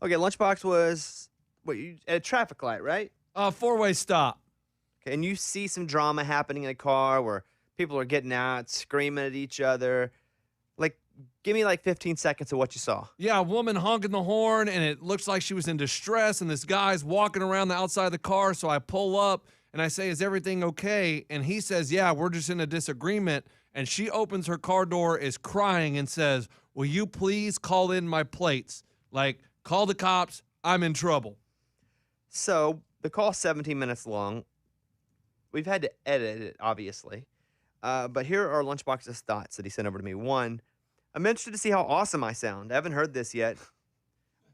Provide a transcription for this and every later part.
Okay, Lunchbox was at a traffic light, right? Four-way stop. Okay, and you see some drama happening in a car where people are getting out, screaming at each other. Like, give me 15 seconds of what you saw. Yeah, a woman honking the horn, and it looks like she was in distress, and this guy's walking around the outside of the car, so I pull up, and I say, is everything okay? And he says, yeah, we're just in a disagreement, and she opens her car door, is crying, and says, will you please call in my plates? Like, call the cops, I'm in trouble. So, the call's 17 minutes long. We've had to edit it, obviously. But here are Lunchbox's thoughts that he sent over to me. One, I'm interested to see how awesome I sound. I haven't heard this yet.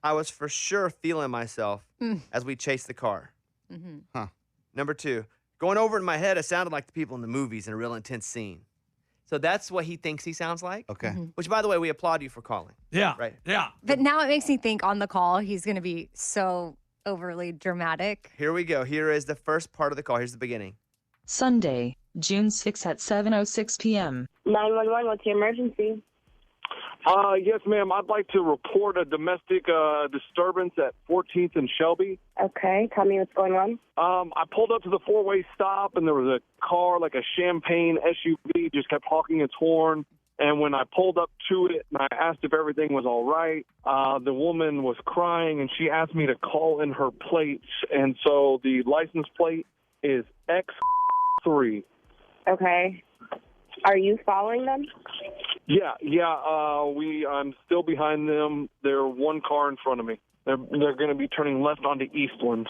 I was for sure feeling myself as we chased the car. Mm-hmm. Huh. Number two, going over in my head, I sounded like the people in the movies in a real intense scene. So that's what he thinks he sounds like. Okay. Which, by the way, we applaud you for calling. Yeah. Right. Yeah. But now it makes me think on the call he's going to be so overly dramatic. Here we go. Here is the first part of the call. Here's the beginning. Sunday, June 6 at 7:06 p.m. 911, what's your emergency? Yes, ma'am. I'd like to report a domestic disturbance at 14th and Shelby. Okay, tell me what's going on. I pulled up to the four-way stop, and there was a car, like a champagne SUV, just kept honking its horn. And when I pulled up to it and I asked if everything was all right, the woman was crying, and she asked me to call in her plates. And so the license plate is X3. Okay. Are you following them? Yeah. I'm still behind them. They're one car in front of me. They're going to be turning left onto Eastland.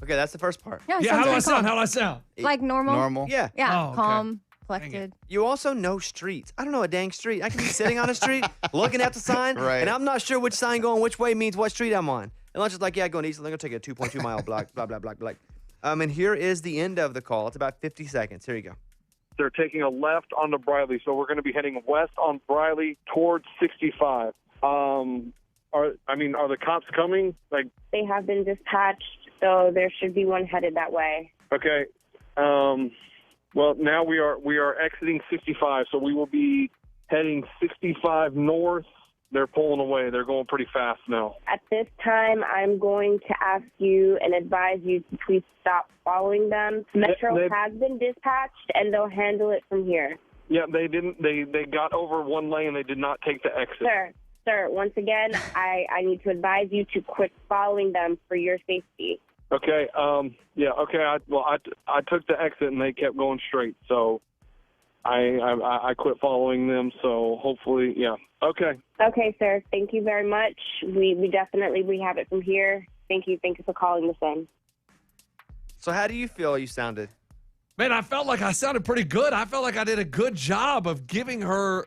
Okay, that's the first part. Yeah, Yeah, how do I sound? How do I sound? Like normal? Normal? Yeah. Yeah, Oh, okay. calm, collected. You also know streets. I don't know a dang street. I can be sitting on a street, looking at the sign, Right. and I'm not sure which sign going which way means what street I'm on. And Lunch is like, yeah, going east. I'm going to take a 2.2 mile block, blah, blah, blah, blah. And here is the end of the call. It's about 50 seconds. Here you go. They're taking a left onto Briley, so we're going to be heading west on Briley towards 65. Are the cops coming? They have been dispatched, so there should be one headed that way. Okay. Well, now we are exiting 65, so we will be heading 65 north. They're pulling away. They're going pretty fast now. At this time, I'm going to ask you and advise you to please stop following them. Metro has been dispatched, and they'll handle it from here. Yeah, they didn't. They got over one lane. They did not take the exit. Sir, once again, I need to advise you to quit following them for your safety. Okay. Yeah. Okay. I took the exit and they kept going straight. So I quit following them. So hopefully, yeah. Okay. Okay, sir. Thank you very much. We definitely have it from here. Thank you. Thank you for calling this in. So how do you feel you sounded? Man, I felt like I sounded pretty good. I felt like I did a good job of giving her,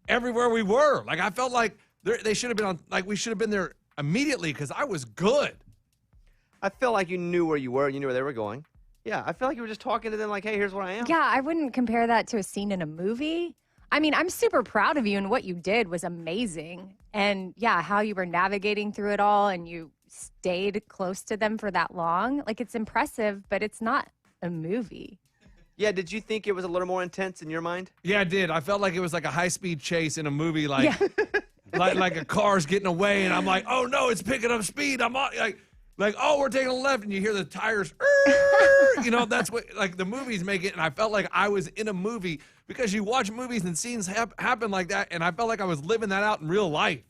everywhere we were. I felt like they should have been on, we should have been there immediately because I was good. I felt like you knew where you were and you knew where they were going. Yeah, I feel like you were just talking to them like, hey, here's where I am. Yeah, I wouldn't compare that to a scene in a movie. I mean, I'm super proud of you, and what you did was amazing. And yeah, how you were navigating through it all and you stayed close to them for that long. It's impressive, but it's not a movie. Yeah, did you think it was a little more intense in your mind? Yeah, I did. I felt like it was like a high-speed chase in a movie, like a car's getting away, and I'm like, oh, no, it's picking up speed. I'm on, oh, we're taking a left, and you hear the tires, that's what, the movies make it, and I felt like I was in a movie because you watch movies and scenes happen like that, and I felt like I was living that out in real life.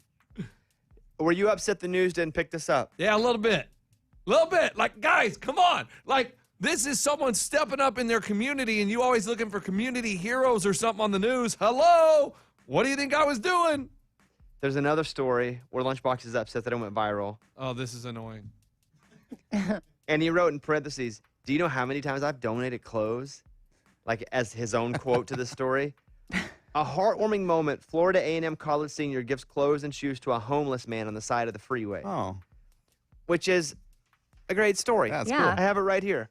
Were you upset the news didn't pick this up? Yeah, a little bit. Guys, come on. This is someone stepping up in their community, and you always looking for community heroes or something on the news. Hello? What do you think I was doing? There's another story where Lunchbox is upset that it went viral. Oh, this is annoying. And he wrote in parentheses, do you know how many times I've donated clothes? As his own quote to the story. A heartwarming moment. Florida A&M college senior gives clothes and shoes to a homeless man on the side of the freeway. Oh. Which is a great story. That's Yeah. cool. I have it right here.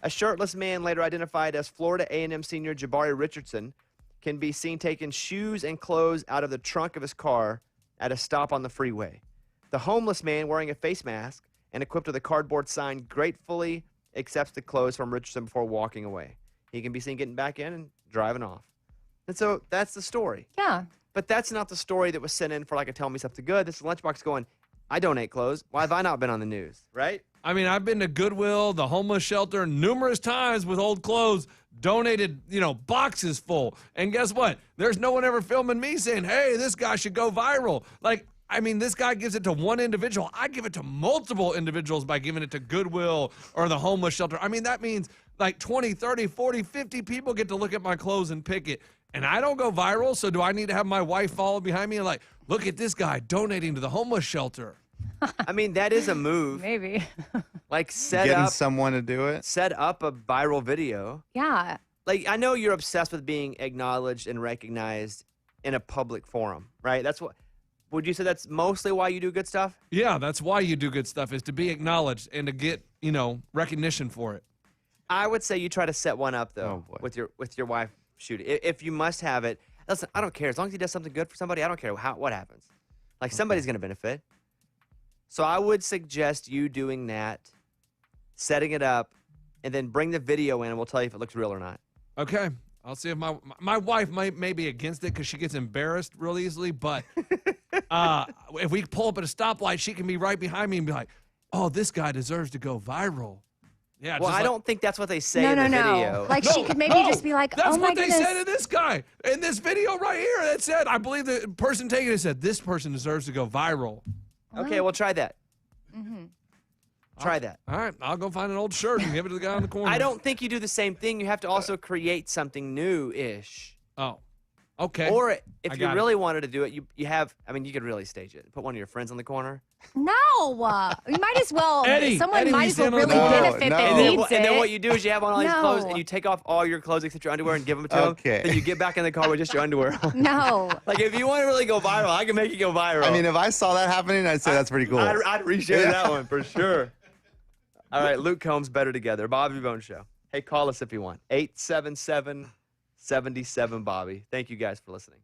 A shirtless man, later identified as Florida A&M senior Jabari Richardson, can be seen taking shoes and clothes out of the trunk of his car at a stop on the freeway. The homeless man, wearing a face mask and equipped with a cardboard sign, gratefully accepts the clothes from Richardson before walking away. He can be seen getting back in and driving off. And so that's the story. Yeah. But that's not the story that was sent in for like a Tell Me Something Good. This is Lunchbox going, I donate clothes. Why have I not been on the news, right? I mean, I've been to Goodwill, the homeless shelter, numerous times with old clothes, donated, boxes full. And guess what? There's no one ever filming me saying, hey, this guy should go viral. Like, I mean, this guy gives it to one individual. I give it to multiple individuals by giving it to Goodwill or the homeless shelter. I mean, that means like 20, 30, 40, 50 people get to look at my clothes and pick it. And I don't go viral, so do I need to have my wife follow behind me and like, look at this guy donating to the homeless shelter? I mean, that is a move. Maybe. Like Getting someone to do it. set up a viral video. Yeah. Like, I know you're obsessed with being acknowledged and recognized in a public forum, right? That's what. Would you say that's mostly why you do good stuff? Yeah, that's why you do good stuff, is to be acknowledged and to get, recognition for it. I would say you try to set one up though Oh, boy. with your wife shooting. If you must have it, listen, I don't care as long as he does something good for somebody. I don't care what happens. Like somebody's gonna benefit. So I would suggest you doing that, setting it up, and then bring the video in, and we'll tell you if it looks real or not. Okay. I'll see if my wife may be against it because she gets embarrassed real easily. But if we pull up at a stoplight, she can be right behind me and be like, oh, this guy deserves to go viral. Yeah. Well, I don't think that's what they say in the video. Like she could maybe just be like, that's oh my what goodness. they said to this guy in this video right here. That said, I believe the person taking it said, this person deserves to go viral. Okay, well, try that. Try that. All right, I'll go find an old shirt and give it to the guy on the corner. I don't think you do the same thing. You have to also create something new-ish. Oh, okay. Or I if you got it. really wanted to do it, you have. I mean, you could really stage it. Put one of your friends on the corner. No. You might as well. Eddie, someone Eddie, might we as well stand on really the corner. benefit No, that no. needs And then it. what you do is you have on all these clothes No. and you take off all your clothes except your underwear and give them to Okay. them. Then you get back in the car with just your underwear on. No. Like, if you want to really go viral, I can make you go viral. I mean, if I saw that happening, I'd say that's pretty cool. I'd reshare Yeah. that one for sure. All right, Luke Combs, Better Together. Bobby Bone Show. Hey, call us if you want. 877-77-Bobby. Thank you guys for listening.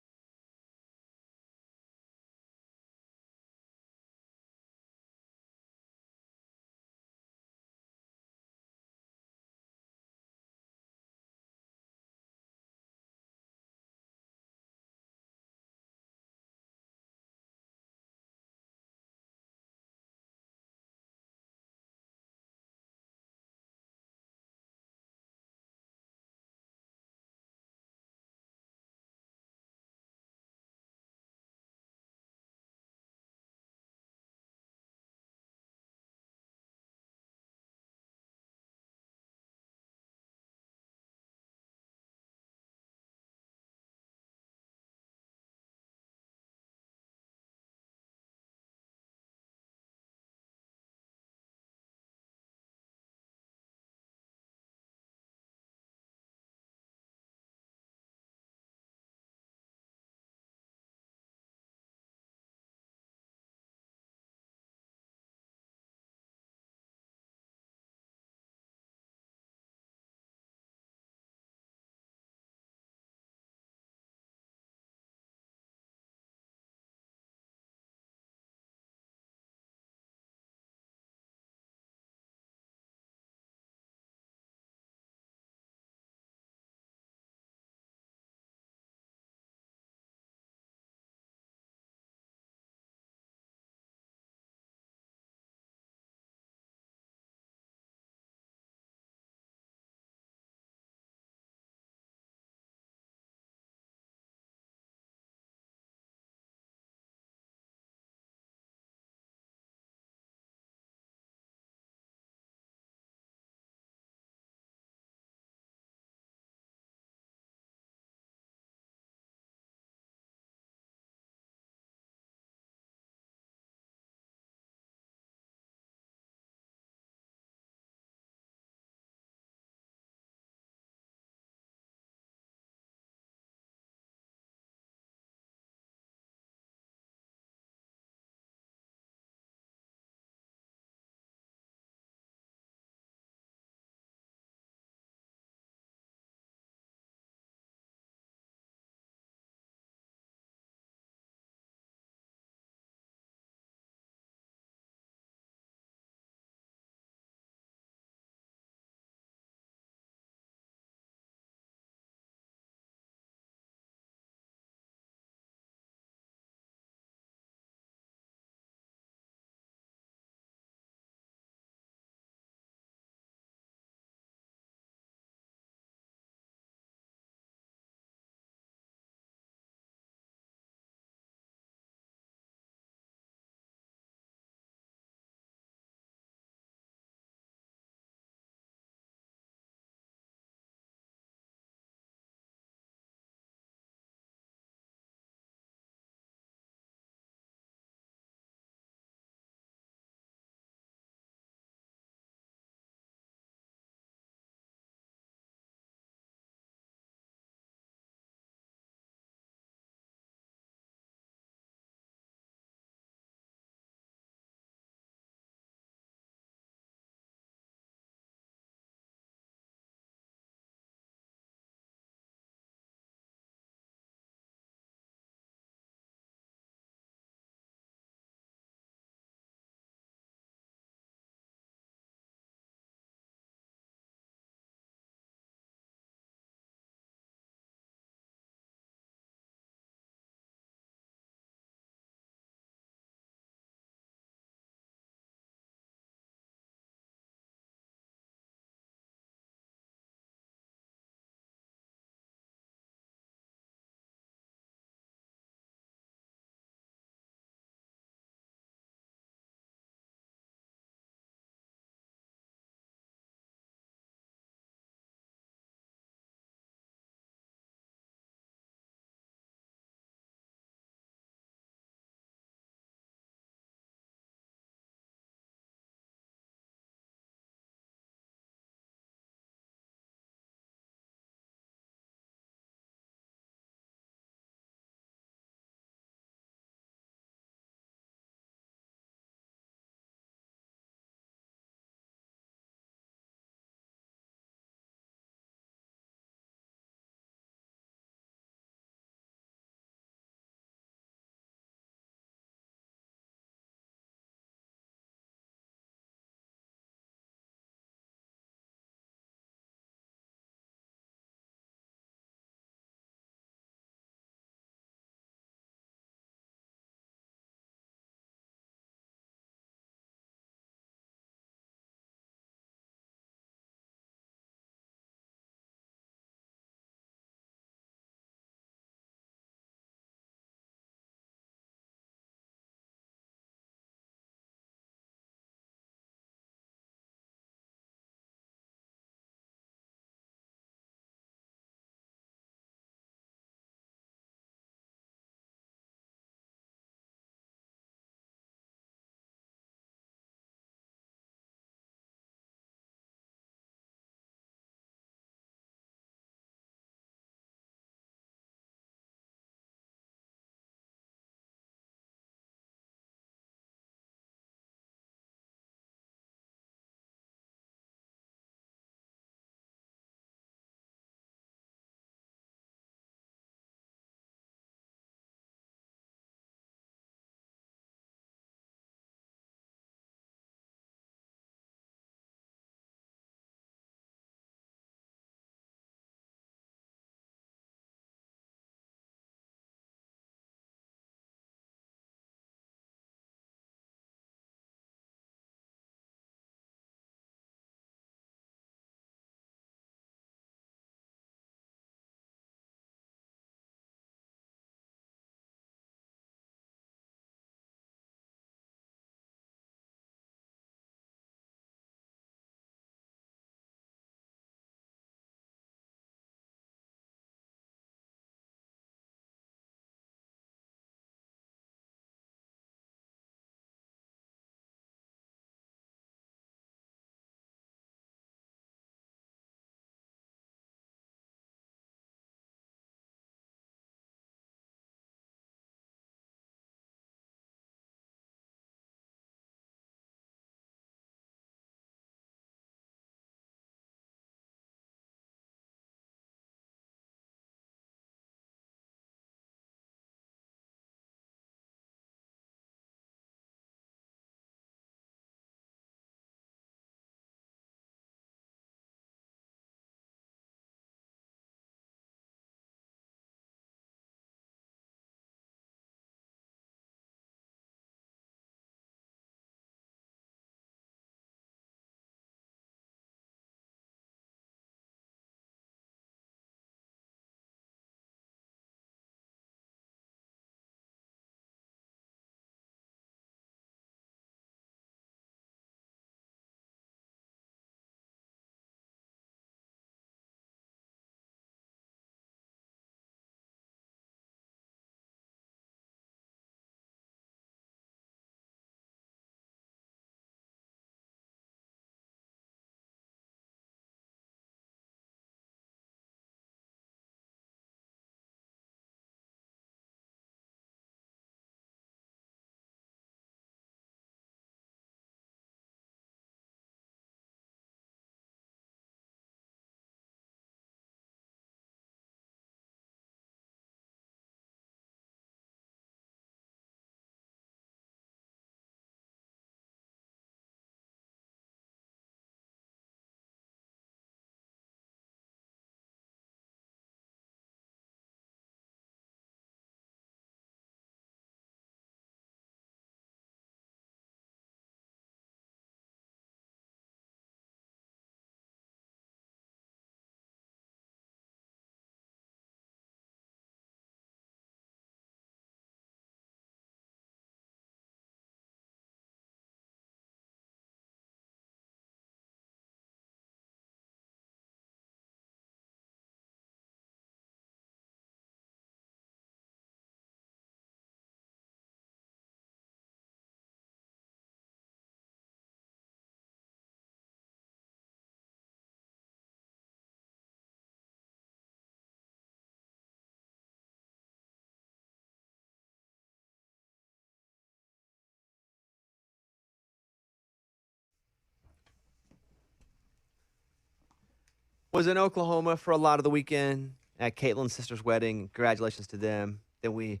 Was in Oklahoma for a lot of the weekend at Caitlin's sister's wedding. Congratulations to them. Then we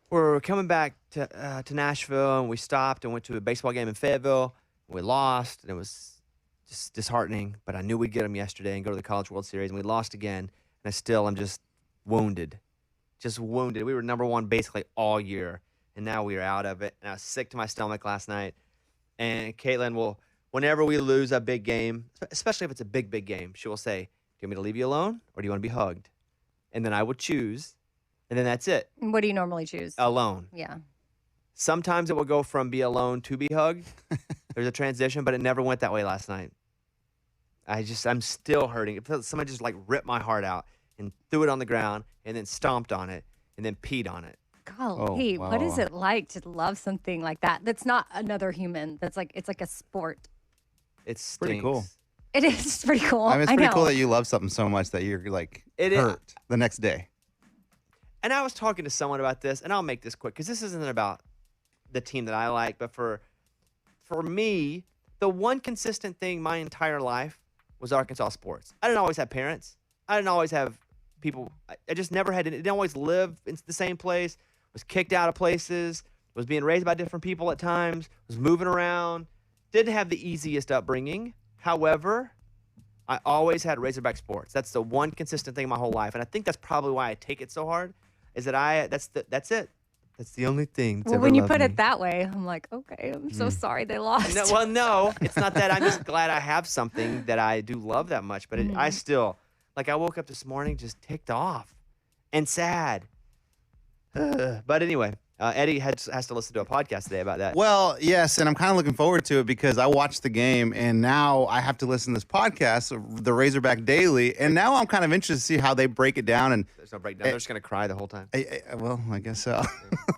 were coming back to Nashville, and we stopped and went to a baseball game in Fayetteville. We lost, and it was just disheartening, but I knew we'd get them yesterday and go to the College World Series, and we lost again, and I'm just wounded. Just wounded. We were number one basically all year, and now we are out of it, and I was sick to my stomach last night. And Caitlin will, whenever we lose a big game, especially if it's a big game, she will say, do you want me to leave you alone, or do you want to be hugged? And then I will choose, and then that's it. What do you normally choose? Alone. Yeah. Sometimes it will go from be alone to be hugged. There's a transition, but it never went that way last night. I'm still hurting. It feels somebody just like ripped my heart out and threw it on the ground and then stomped on it and then peed on it. Golly, wow. what is it like to love something like that? That's not another human. It's like a sport. It stinks. Pretty cool. It is pretty cool. I mean, it's pretty know. cool that you love something so much that you're like hurt the next day. And I was talking to someone about this, and I'll make this quick because this isn't about the team that I like, but for me, the one consistent thing my entire life was Arkansas sports. I didn't always have parents. I didn't always have people. I just never had. Didn't always live in the same place. Was kicked out of places. Was being raised by different people at times. Was moving around. Didn't have the easiest upbringing. However, I always had Razorback sports. That's the one consistent thing my whole life, and I think that's probably why I take it so hard. Is that that's it. That's the only thing. That's Well, ever when you loved put me. it that way, I'm like, okay, I'm so sorry they lost. No, it's not that. I'm just glad I have something that I do love that much. But I still, like, I woke up this morning just ticked off and sad. But anyway, Eddie has to listen to a podcast today about that. Well, yes, and I'm kind of looking forward to it because I watched the game, and now I have to listen to this podcast, the Razorback Daily, and now I'm kind of interested to see how they break it down. And There's no breakdown. They're just going to cry the whole time. well, I guess so.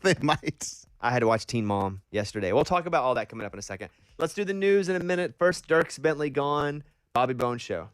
They might. I had to watch Teen Mom yesterday. We'll talk about all that coming up in a second. Let's do the news in a minute. First, Dierks Bentley gone. Bobby Bones Show.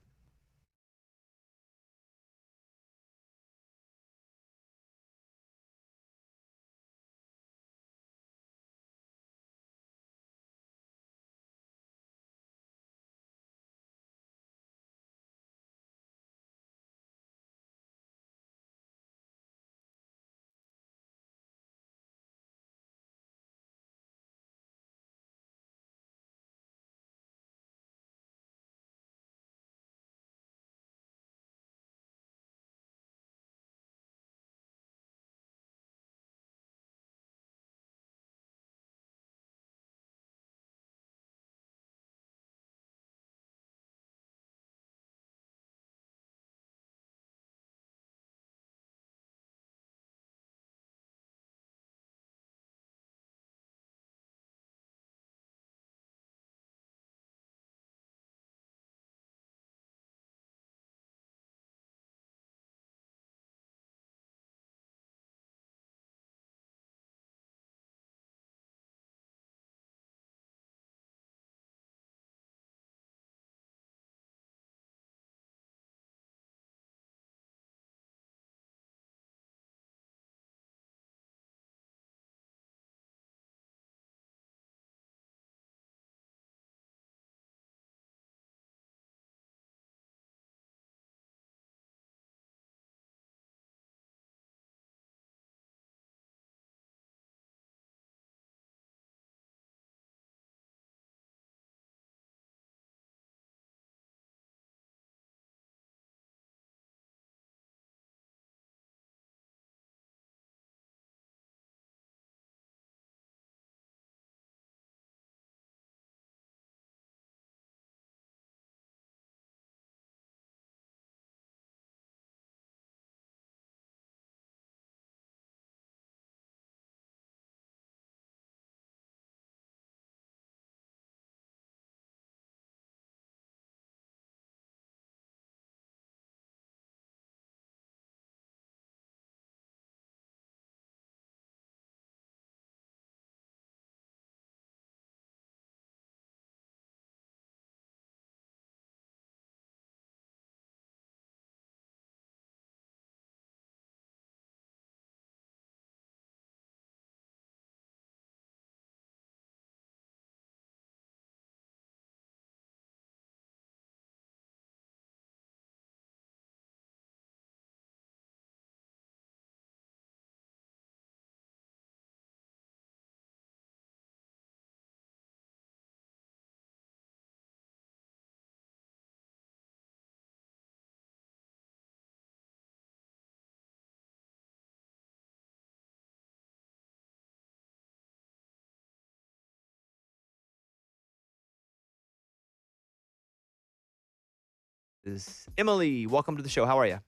Emily, welcome to the show. How are you?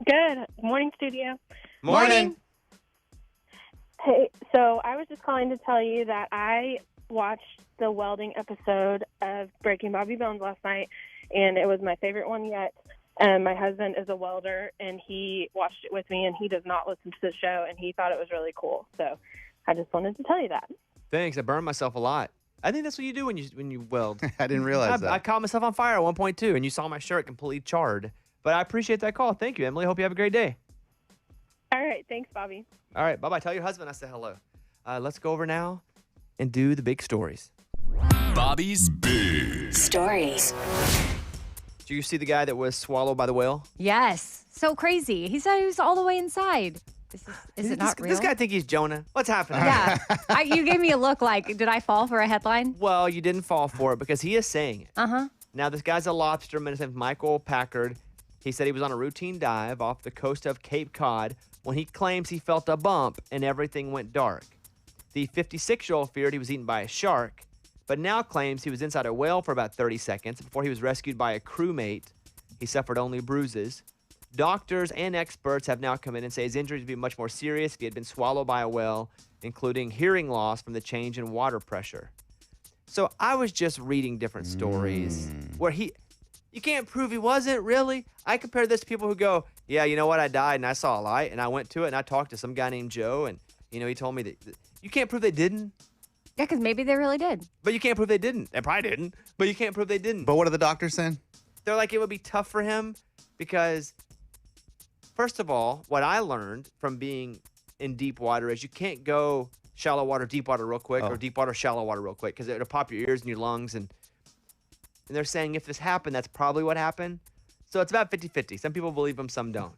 Good. Morning, studio. Morning. Hey, so I was just calling to tell you that I watched the welding episode of Breaking Bobby Bones last night, and it was my favorite one yet. And my husband is a welder, and he watched it with me, and he does not listen to the show, and he thought it was really cool. So I just wanted to tell you that. Thanks. I burned myself a lot. I think that's what you do when you weld. I didn't realize that. I caught myself on fire at one point too, and you saw my shirt completely charred. But I appreciate that call. Thank you, Emily. Hope you have a great day. All right. Thanks, Bobby. All right. Bye-bye. Tell your husband I said hello. Let's go over now and do the big stories. Bobby's Big Stories. Did you see the guy that was swallowed by the whale? Yes. So crazy. He said he was all the way inside. Is it not real? This guy think he's Jonah. What's happening? Yeah. You gave me a look like, did I fall for a headline? Well, you didn't fall for it because he is saying it. Uh-huh. Now, this guy's a lobsterman. His name's Michael Packard. He said he was on a routine dive off the coast of Cape Cod when he claims he felt a bump and everything went dark. The 56-year-old feared he was eaten by a shark, but now claims he was inside a whale for about 30 seconds before he was rescued by a crewmate. He suffered only bruises. Doctors and experts have now come in and say his injuries would be much more serious if he had been swallowed by a whale, including hearing loss from the change in water pressure. So I was just reading different stories where you can't prove he wasn't, really. I compare this to people who go, yeah, you know what, I died and I saw a light and I went to it and I talked to some guy named Joe and, he told me that you can't prove they didn't. Yeah, because maybe they really did. But you can't prove they didn't. They probably didn't, but you can't prove they didn't. But what are the doctors saying? They're like, it would be tough for him because, first of all, what I learned from being in deep water is you can't go shallow water, deep water real quick, or deep water, shallow water real quick because it'll pop your ears and your lungs. And they're saying if this happened, that's probably what happened. So it's about 50-50. Some people believe him, some don't.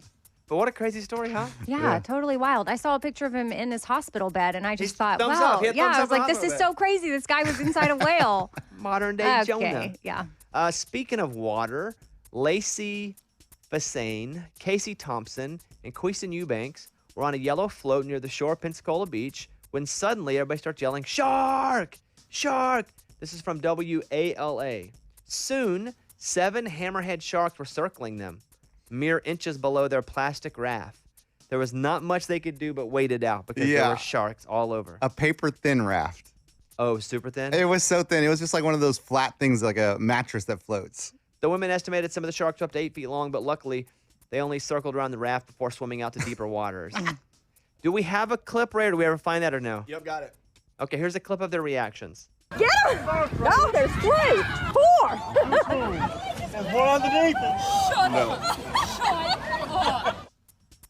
But what a crazy story, huh? Yeah, totally wild. I saw a picture of him in his hospital bed, and I just thought, thumbs wow. up. He had Yeah, thumbs I up was in like, this is hospital so crazy. This guy was inside a whale. Modern day Jonah. Okay, yeah. Speaking of water, Lacey Fassane, Casey Thompson, and Queeson Eubanks were on a yellow float near the shore of Pensacola Beach when suddenly everybody starts yelling, "Shark! Shark!" This is from WALA. Soon, 7 hammerhead sharks were circling them, mere inches below their plastic raft. There was not much they could do but wait it out because there were sharks all over. A paper-thin raft. Oh, super thin? It was so thin. It was just like one of those flat things, like a mattress that floats. The women estimated some of the sharks were up to 8 feet long, but luckily, they only circled around the raft before swimming out to deeper waters. Do we have a clip, Ray, or do we ever find that or no? Yep, got it. Okay, here's a clip of their reactions. Get him! No, there's 3, 4. There's one underneath it. Shut up.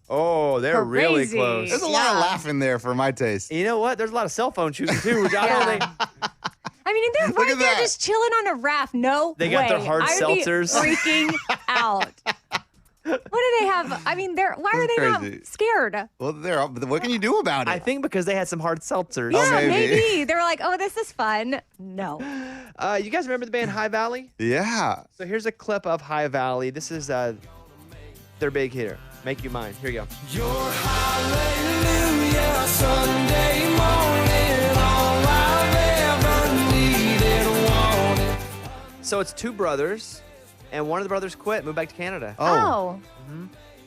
Oh, they're really Crazy. close. There's a lot of laughing there for my taste. You know what? There's a lot of cell phone shooting, too, which I don't think... I mean, they're Look right at there that. just chilling on a raft. No They way. got their hard I would seltzers. be freaking out. What do they have? I mean, why are they crazy. not scared? Well, what can you do about it? I think because they had some hard seltzers. Yeah, maybe. maybe. They were like, oh, this is fun. No. You guys remember the band High Valley? Yeah. So here's a clip of High Valley. This is their big hitter. Make You Mine. Here you go. Your hallelujah Sunday morning, all I've ever needed, wanted. So it's 2 brothers, and one of the brothers quit, moved back to Canada. Oh.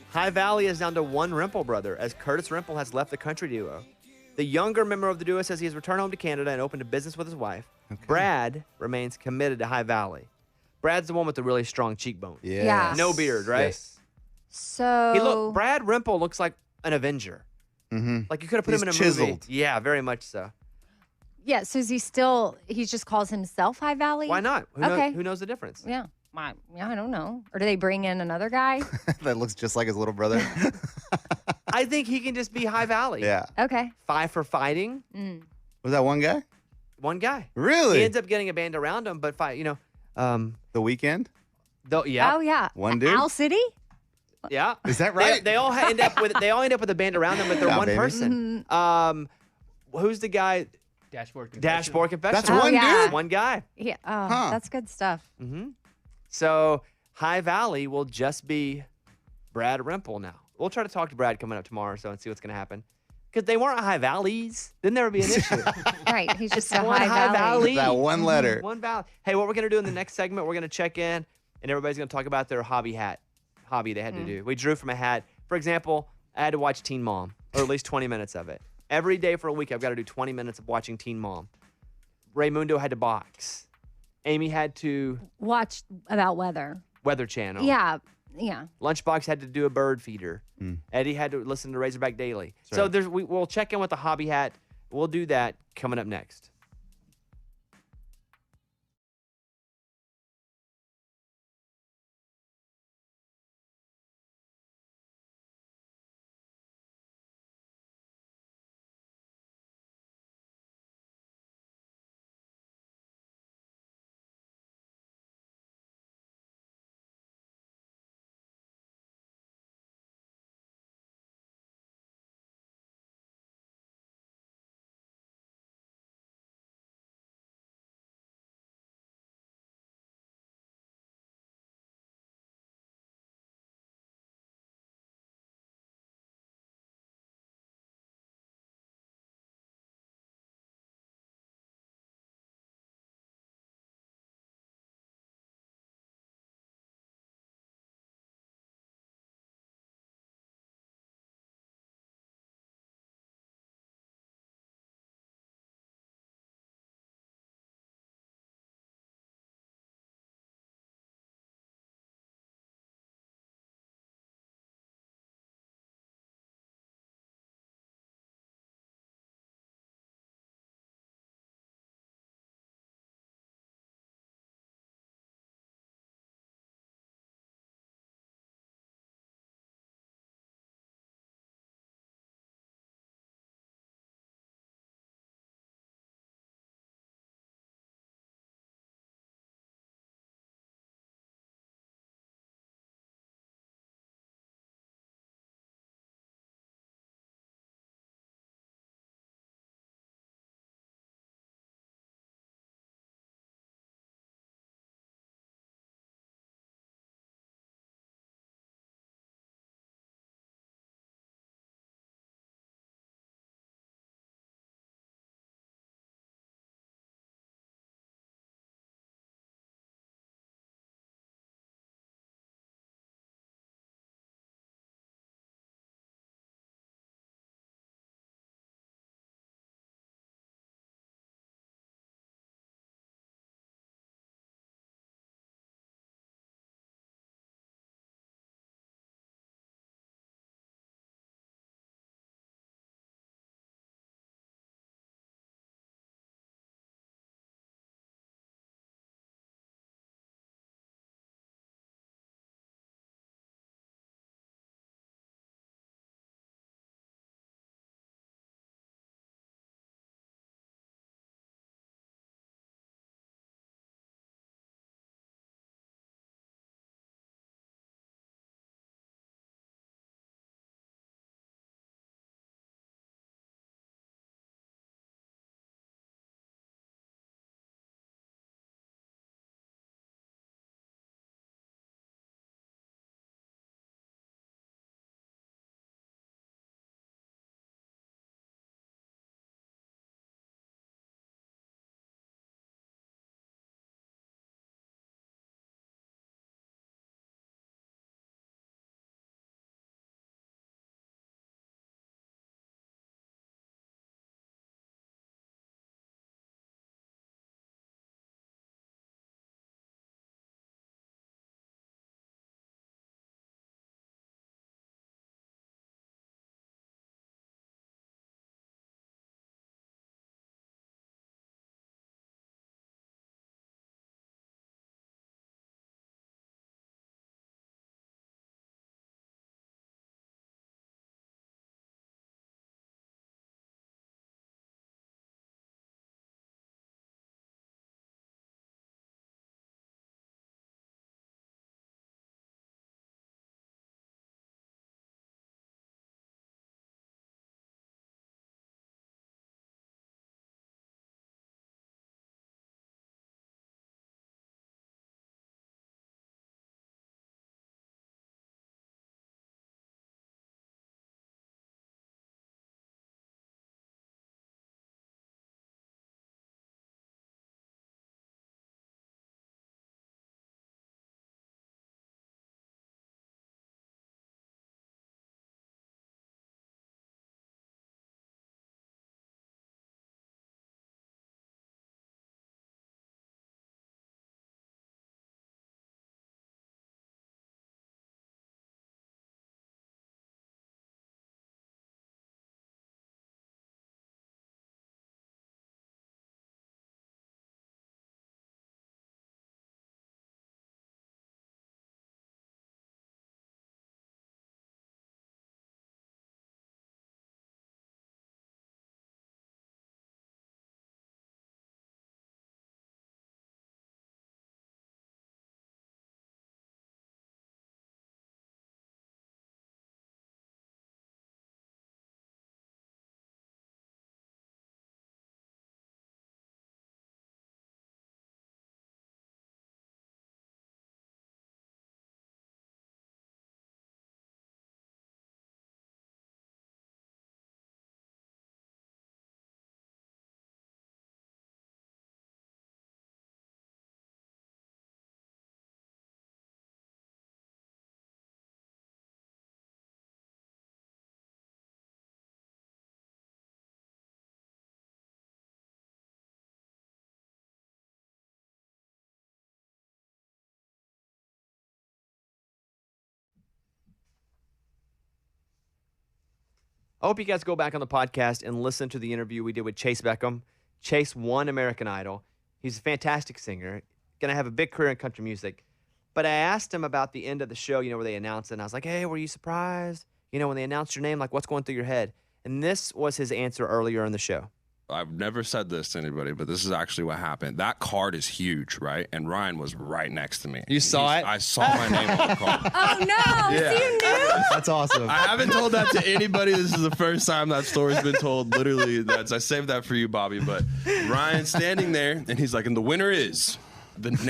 High Valley is down to 1 Rimple brother, as Curtis Rimple has left the country duo. The younger member of the duo says he has returned home to Canada and opened a business with his wife. Okay. Brad remains committed to High Valley. Brad's the one with the really strong cheekbone. Yes. Yeah. No beard, right? Yes. So. Brad Rimple looks like an Avenger. Mm-hmm. Like you could have put him in a chiseled. movie. Yeah, very much so. Yeah, so is he just calls himself High Valley? Why not? Who knows the difference? Yeah. I don't know. Or do they bring in another guy? That looks just like his little brother. I think he can just be High Valley. Yeah. Okay. 5 for fighting. Was that one guy? One guy. Really? He ends up getting a band around him, but The Weeknd? Yeah. Oh, yeah. One dude? Owl City? Yeah. Is that right? They all end up with a band around them, but they're Yeah, one baby. person. Who's the guy? Dashboard Confessional. That's Oh, one yeah. dude? One guy. Yeah. Oh, Huh. that's good stuff. So High Valley will just be Brad Rimple now. We'll try to talk to Brad coming up tomorrow and see what's going to happen. Because they weren't High Valleys. Then there would be an issue. Right. He's just a one High Valley. That one letter. One valley. Hey, what we're going to do in the next segment, we're going to check in and everybody's going to talk about their hobby they had to do. We drew from a hat. For example, I had to watch Teen Mom, or at least 20 minutes of it. Every day for a week, I've got to do 20 minutes of watching Teen Mom. Raymundo had to box. Amy had to watch about weather. Weather Channel. Yeah. Lunchbox had to do a bird feeder. Eddie had to listen to Razorback Daily. So we'll check in with the hobby hat. We'll do that coming up next. I hope you guys go back on the podcast and listen to the interview we did with Chase Beckham. Chase won American Idol. He's a fantastic singer, going to have a big career in country music. But I asked him about the end of the show, where they announced it. And I was like, hey, were you surprised? When they announced your name, like, what's going through your head? And this was his answer earlier in the show. I've never said this to anybody, but this is actually what happened. That card is huge, right? And Ryan was right next to me. You saw it? I saw my name on the card. Oh, no. Yeah. So you knew? That's awesome. I haven't told that to anybody. This is the first time that story's been told. Literally, I saved that for you, Bobby. But Ryan's standing there, and he's like, and the winner is...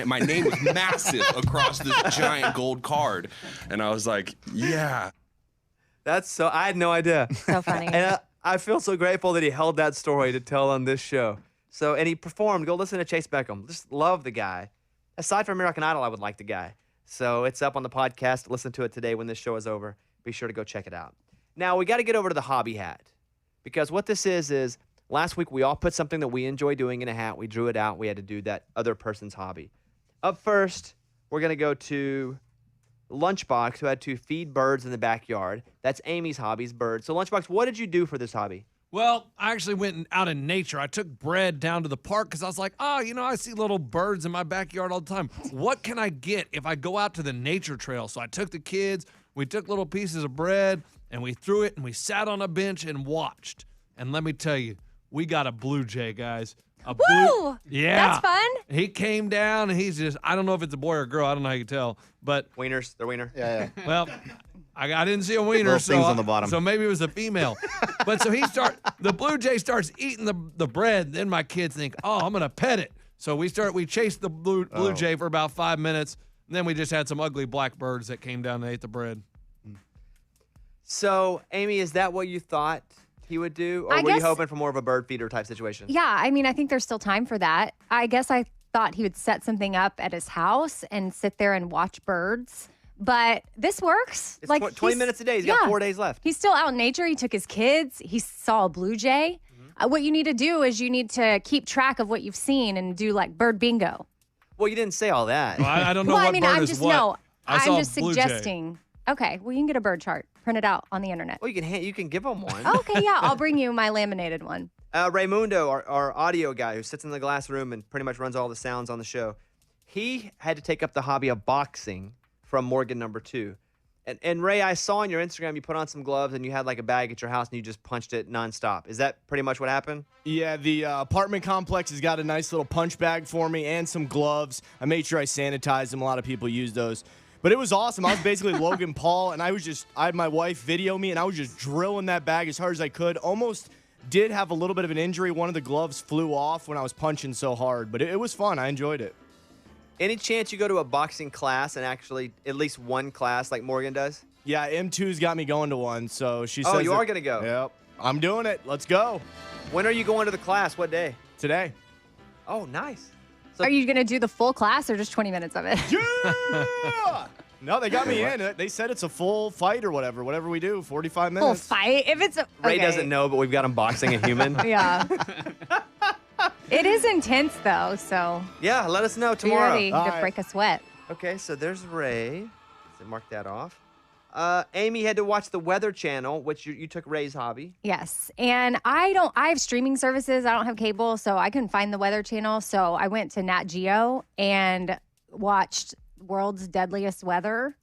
my name was massive across this giant gold card. And I was like, yeah. I had no idea. So funny. And I feel so grateful that he held that story to tell on this show. And he performed. Go listen to Chase Beckham. Just love the guy. Aside from American Idol, I would like the guy. So it's up on the podcast. Listen to it today when this show is over. Be sure to go check it out. Now, we got to get over to the hobby hat. Because what this is last week we all put something that we enjoy doing in a hat. We drew it out. We had to do that other person's hobby. Up first, we're going to go to Lunchbox, who had to feed birds in the backyard. That's Amy's hobbies, birds. So, Lunchbox, what did you do for this hobby? Well, I actually went out in nature. I took bread down to the park because I was like, I see little birds in my backyard all the time. What can I get if I go out to the nature trail? So I took the kids, we took little pieces of bread, and we threw it, and we sat on a bench and watched. And let me tell you, we got a blue jay, guys. Woo! Yeah. That's fun. He came down, and he's just, I don't know if it's a boy or a girl. I don't know how you can tell. But Wieners, they're wiener. Yeah. well, I didn't see a wiener, Little things on the bottom. So maybe it was a female. But so the blue jay starts eating the bread. Then my kids think, I'm gonna pet it. So we chased the blue jay for about 5 minutes. And then we just had some ugly black birds that came down and ate the bread. So, Amy, is that what you thought he would do? Or were you hoping for more of a bird feeder type situation? Yeah, I think there's still time for that. I guess I thought he would set something up at his house and sit there and watch birds. But this works. It's 20 minutes a day. He's got 4 days left. He's still out in nature. He took his kids. He saw a blue jay. What you need to do is you need to keep track of what you've seen and do like bird bingo. Well, you didn't say all that. Well, I don't know what bird is what. I'm just suggesting. Okay, well, you can get a bird chart. Print it out on the internet. Well, you can give him one. Okay, yeah. I'll bring you my laminated one. Raymundo, our audio guy who sits in the glass room and pretty much runs all the sounds on the show, he had to take up the hobby of boxing from Morgan number 2. And Ray, I saw on your Instagram you put on some gloves and you had like a bag at your house and you just punched it nonstop. Is that pretty much what happened? Yeah, the apartment complex has got a nice little punch bag for me and some gloves. I made sure I sanitized them. A lot of people use those. But it was awesome. I was basically Logan Paul, and I had my wife video me, and I was just drilling that bag as hard as I could. Almost did have a little bit of an injury. One of the gloves flew off when I was punching so hard, but it was fun. I enjoyed it. Any chance you go to a boxing class and actually at least one class like Morgan does? Yeah, M2's got me going to one, so she says. Oh, you are going to go? Yep. I'm doing it. Let's go. When are you going to the class? What day? Today. Oh, nice. Are you going to do the full class or just 20 minutes of it? Yeah! No, they got me in. They said it's a full fight or whatever we do, 45 minutes. Full fight? If it's Ray doesn't know, but we've got him boxing a human. Yeah. It is intense, though, so. Yeah, let us know tomorrow. Be ready to break a sweat. Okay, so there's Ray. So mark that off. Amy had to watch the Weather Channel, which you took Ray's hobby. Yes, and I have streaming services. I don't have cable, so I couldn't find the Weather Channel. So I went to Nat Geo and watched World's Deadliest Weather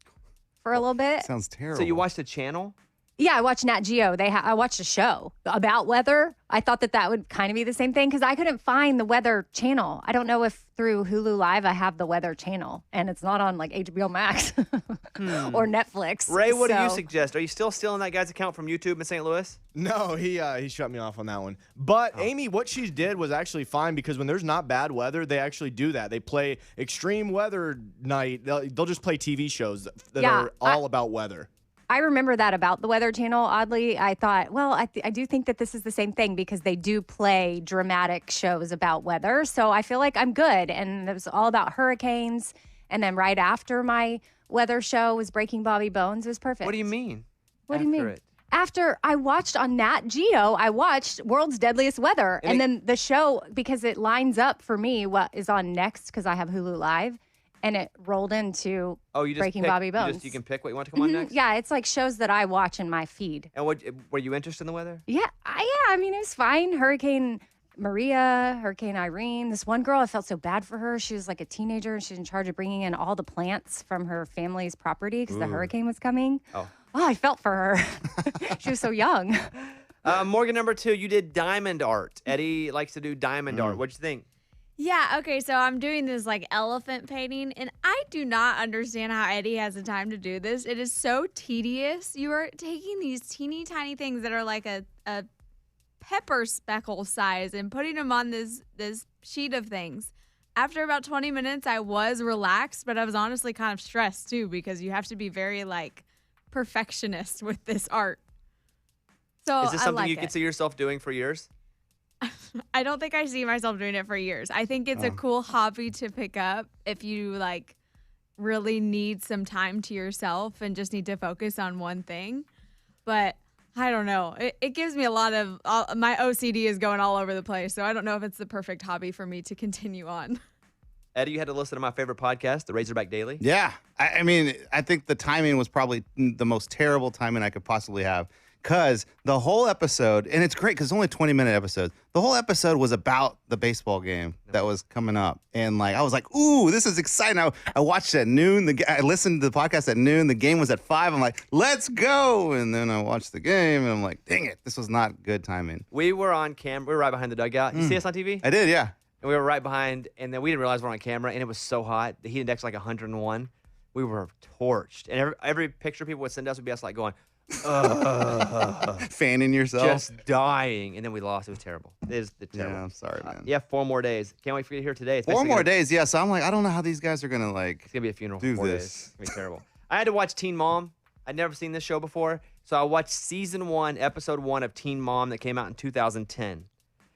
for a little bit. Sounds terrible. So you watched the channel? Yeah, I watched Nat Geo. I watched a show about weather. I thought that would kind of be the same thing because I couldn't find the Weather Channel. I don't know if through Hulu Live I have the Weather Channel, and it's not on like HBO Max or Netflix. Ray, what do you suggest? Are you still stealing that guy's account from YouTube in St. Louis? No, he shut me off on that one. But Amy, what she did was actually fine because when there's not bad weather, they actually do that. They play extreme weather night. They'll just play TV shows that are all about weather. I remember that about the Weather Channel. Oddly, I thought, well, I do think that this is the same thing because they do play dramatic shows about weather. So I feel like I'm good. And it was all about hurricanes. And then right after my weather show was Breaking Bobby Bones. It was perfect. What do you mean? What do you mean? After I watched on Nat Geo, I watched World's Deadliest Weather. And then the show, because it lines up for me what is on next because I have Hulu Live. and it rolled into Oh, you just Breaking pick- Bobby Bones. You can pick what you want to come on Mhm. next. Yeah, it's like shows that I watch in my feed. And what were you interested in the weather? Yeah, I mean, it was fine. Hurricane Maria, Hurricane Irene. This one girl, I felt so bad for her. She was like a teenager, and she's in charge of bringing in all the plants from her family's property because the Ooh. hurricane was coming. Oh. Oh, I felt for her. She was so young. Morgan, number 2, you did diamond art. Eddie likes to do diamond art. What'd you think? Yeah, okay, so I'm doing this like elephant painting, and I do not understand how Eddie has the time to do this. It is so tedious. You are taking these teeny tiny things that are like a pepper speckle size and putting them on this sheet of things. After about 20 minutes, I was relaxed, but I was honestly kind of stressed too because you have to be very like perfectionist with this art. So Is this I something like you could it. see yourself doing for years? I don't think I see myself doing it for years. I think it's a cool hobby to pick up if you like really need some time to yourself and just need to focus on one thing. But I don't know. It gives me a lot of my OCD is going all over the place. So I don't know if it's the perfect hobby for me to continue on. Eddie, you had to listen to my favorite podcast, the Razorback Daily. Yeah. I mean, I think the timing was probably the most terrible timing I could possibly have. Because the whole episode, and it's great because it's only 20-minute episodes. The whole episode was about the baseball game that was coming up. And like I was like, ooh, this is exciting. I watched it at noon. I listened to the podcast at noon. The game was at 5. I'm like, let's go. And then I watched the game and I'm like, dang it, this was not good timing. We were on camera. We were right behind the dugout. You see us on TV? I did, yeah. And we were right behind, and then we didn't realize we were on camera, and it was so hot. The heat index was like 101. We were torched. And every picture people would send us would be us like going, fanning yourself. just dying. And then we lost. It was terrible. It is terrible. Yeah, I'm sorry, man. Yeah, 4 more days. Can't wait for you to hear today. It's 4 basically more gonna- days, yeah. So I'm like, I don't know how these guys are going to like It's going to be a funeral do for 4 this. days. It's going to be terrible. I had to watch Teen Mom. I'd never seen this show before. So I watched season 1, episode 1 of Teen Mom that came out in 2010.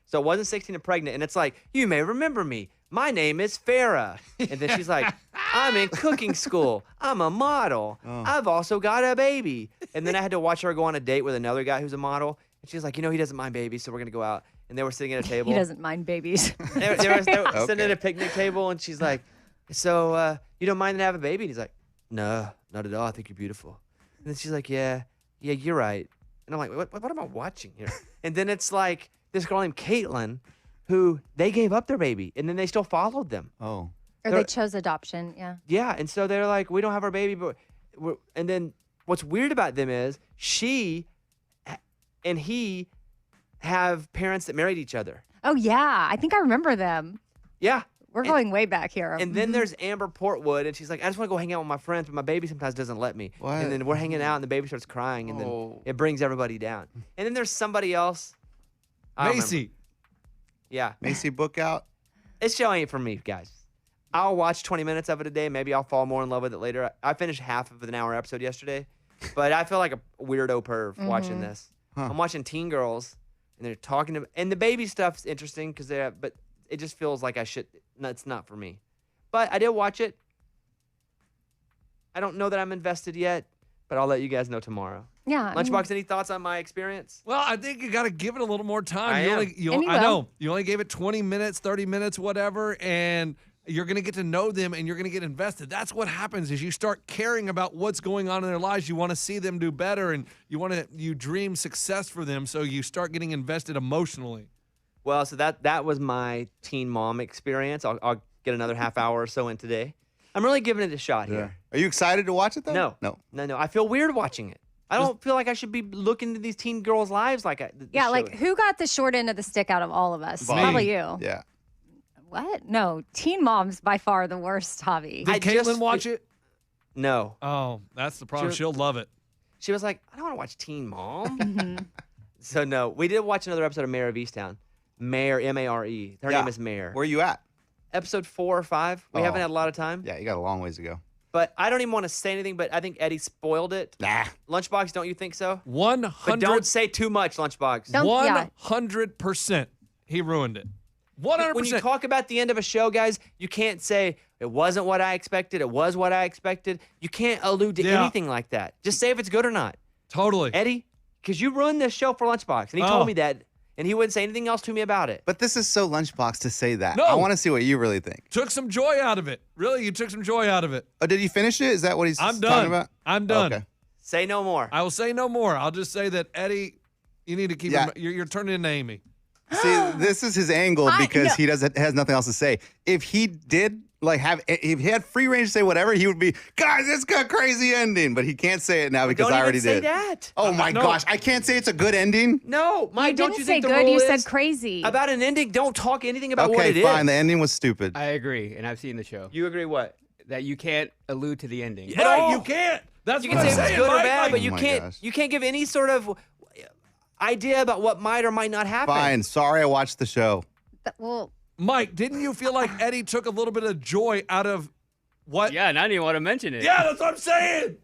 So it wasn't 16 and pregnant. And it's like, you may remember me. My name is Farrah. And then she's like, I'm in cooking school. I'm a model. I've also got a baby. And then I had to watch her go on a date with another guy who's a model. And she's like, he doesn't mind babies, so we're going to go out. And they were sitting at a table. He doesn't mind babies. They were sitting at a picnic table, and she's like, so you don't mind to have a baby? And he's like, no, not at all. I think you're beautiful. And then she's like, yeah, you're right. And I'm like, what am I watching here? And then it's like this girl named Caitlin, who they gave up their baby, and then they still followed them. Oh. Or they chose adoption, yeah. Yeah, and so they're like, we don't have our baby, but and then what's weird about them is she and he have parents that married each other. Oh, yeah. I think I remember them. Yeah. We're going way back here. And then there's Amber Portwood, and she's like, I just want to go hang out with my friends, but my baby sometimes doesn't let me. What? And then we're hanging out, and the baby starts crying, and then it brings everybody down. And then there's somebody else. I don't Macy. remember. Yeah. Macy book out. This show ain't for me, guys. I'll watch 20 minutes of it a day. Maybe I'll fall more in love with it later. I finished half of an hour episode yesterday, but I feel like a weirdo perv watching this. I'm watching Teen Girls, and they're talking to, and the baby stuff's interesting because but it just feels like I should. No, it's not for me. But I did watch it. I don't know that I'm invested yet, but I'll let you guys know tomorrow. Yeah. Lunchbox, any thoughts on my experience? Well, I think you got to give it a little more time. I am. And you I will. know. You only gave it 20 minutes, 30 minutes, whatever, and you're going to get to know them and you're going to get invested. That's what happens is you start caring about what's going on in their lives. You want to see them do better, and you dream success for them, so you start getting invested emotionally. Well, so that was my Teen Mom experience. I'll get another half hour or so in today. I'm really giving it a shot here. Are you excited to watch it though? No. I feel weird watching it. I don't feel like I should be looking into these teen girls' lives like this Yeah, show like is. who got the short end of the stick out of all of us? Me. Probably you. Yeah. What? No, Teen Mom's by far the worst hobby. Did Caitlin watch it? No. Oh, that's the problem. Sure. She'll love it. She was like, I don't want to watch Teen Mom. So no, we did watch another episode of Mayor of Easttown. Mayor, M-A-R-E. Her Yeah. name is Mayor. Where are you at? Episode 4 or 5. We Oh. haven't had a lot of time. Yeah, you got a long ways to go. But I don't even want to say anything, but I think Eddie spoiled it. Nah. Lunchbox, don't you think so? 100. But don't say too much, Lunchbox. Don't- yeah. 100%. He ruined it. 100%. When you talk about the end of a show, guys, you can't say, it wasn't what I expected, it was what I expected. You can't allude to Yeah. anything like that. Just say if it's good or not. Totally. Eddie, because you ruined this show for Lunchbox, and he Oh. told me that. and he wouldn't say anything else to me about it. But this is so Lunchbox to say that. No. I want to see what you really think. Took some joy out of it. Really, you took some joy out of it. Oh, did you finish it? Is that what he's I'm talking done. about? I'm done. Okay. Say no more. I will say no more. I'll just say that Eddie, you need to keep. Yeah. You're turning into Amy. See, this is his angle because he has nothing else to say. If he did if he had free range to say whatever, he would be, guys, it's got a crazy ending. But he can't say it now because don't I already even say did. that. Oh my gosh, I can't say it's a good ending. No, Mike, don't you say think the good, rule you said is crazy. about an ending? Don't talk anything about what it Okay, is. fine. The ending was stupid. I agree, and I've seen the show. You agree what? That you can't allude to the ending. Right, you can't. That's You what can I'm say it's saying, good or Mike. bad, Like, but you Oh my can't. gosh. You can't give any sort of idea about what might or might not happen. Fine. Sorry, I watched the show. Well, Mike, didn't you feel like Eddie took a little bit of joy out of what? Yeah, and I didn't even want to mention it. Yeah, that's what I'm saying.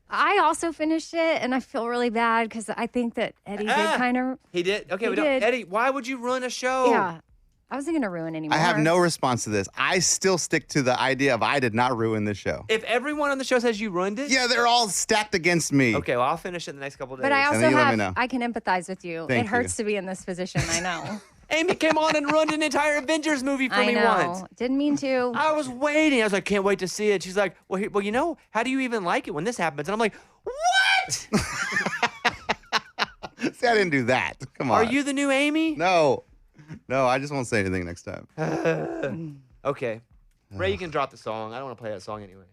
I also finished it, and I feel really bad because I think that Eddie did kind of. He did. Okay, He but don't, did. Eddie, why would you ruin a show? Yeah, I wasn't gonna ruin anymore. I have no response to this. I still stick to the idea of I did not ruin the show. If everyone on the show says you ruined it. Yeah, they're all stacked against me. Okay, well I'll finish it in the next couple of days. But I And also then you let me have. know. I can empathize with you. Thank It hurts you. to be in this position. I know. Amy came on and ruined an entire Avengers movie for I me know. once. Didn't mean to. I was waiting. I was like, can't wait to see it. She's like, well, you know, how do you even like it when this happens? And I'm like, what? See, I didn't do that. Come on. Are you the new Amy? No. No, I just won't say anything next time. Okay. Ray, you can drop the song. I don't want to play that song anyway.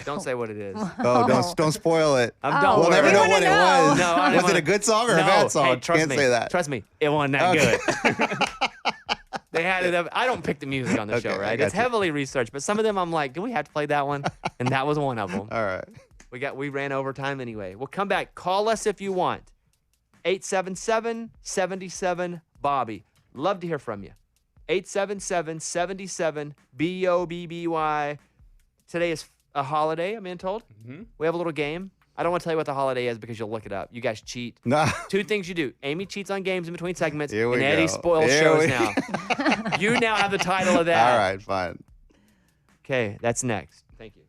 Don't say what it is. Oh, don't spoil it. Don't We'll worry. never know what it was. No, I was wanna- it a good song or No. a bad song? Hey, trust Can't me. say that. Trust me, it wasn't that Okay. good. They had it up. I don't pick the music on the show, Okay, I right? got It's you. heavily researched, but some of them I'm like, do we have to play that one? And that was one of them. All right. We ran over time anyway. We'll come back. Call us if you want. 877-77-Bobby. Love to hear from you. 877-77-BOBBY. Today is a holiday, I'm being told. Mm-hmm. We have a little game. I don't want to tell you what the holiday is because you'll look it up. You guys cheat. No. Two things you do. Amy cheats on games in between segments, Here we and Eddie go. spoils Here shows we- now. You now have the title of that. All right, fine. Okay, that's next. Thank you.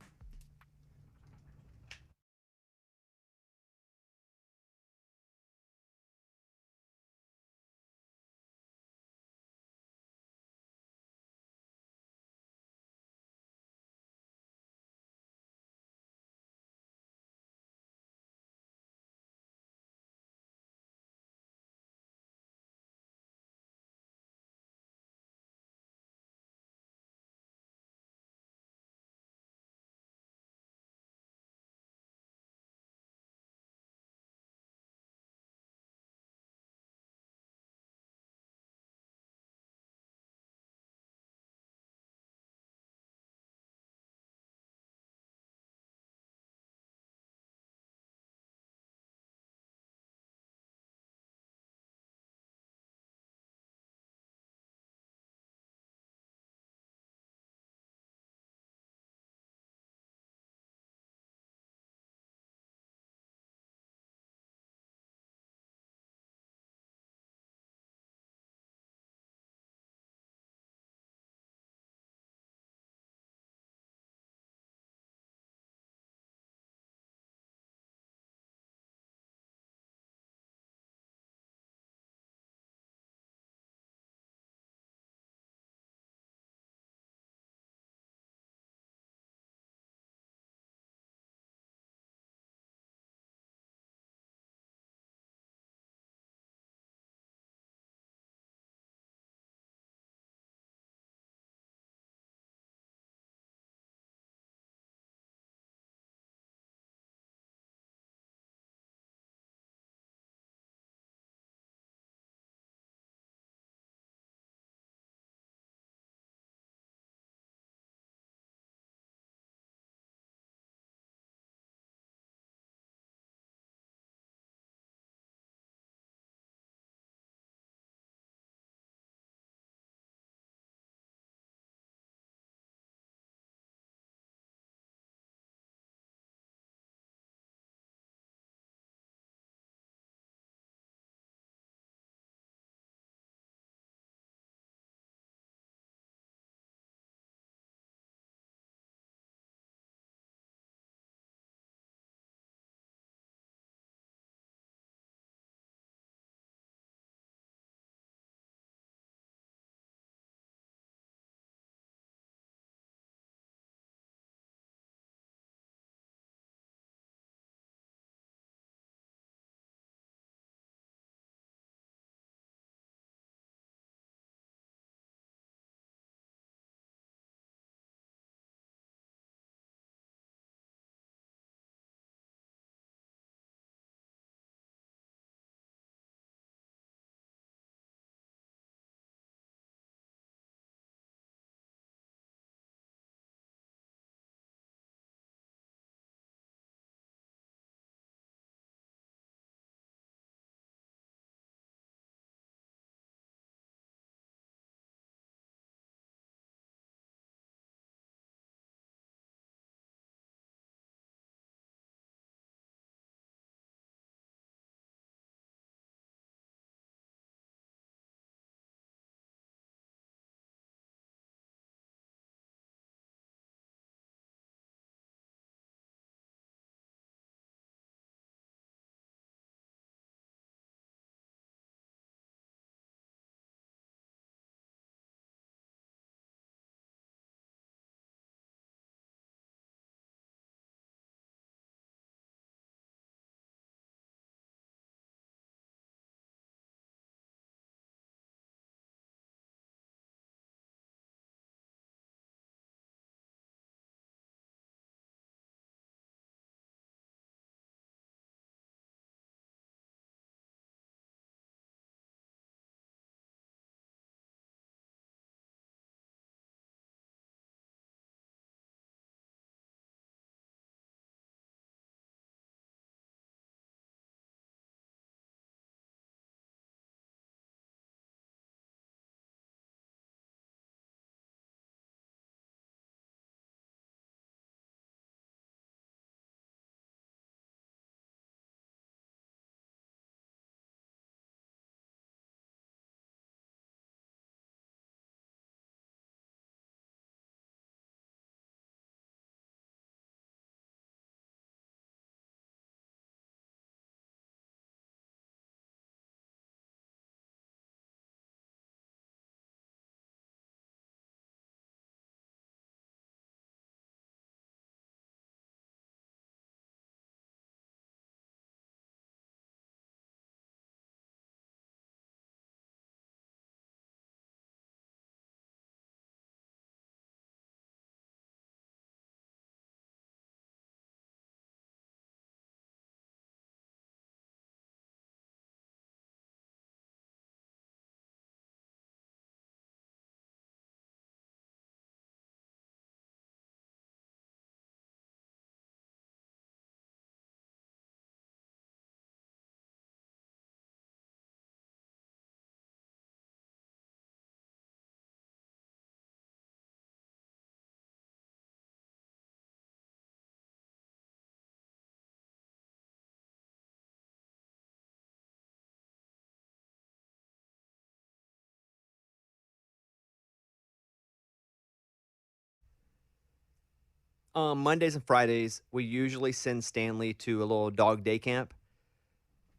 Mondays and Fridays, we usually send Stanley to a little dog day camp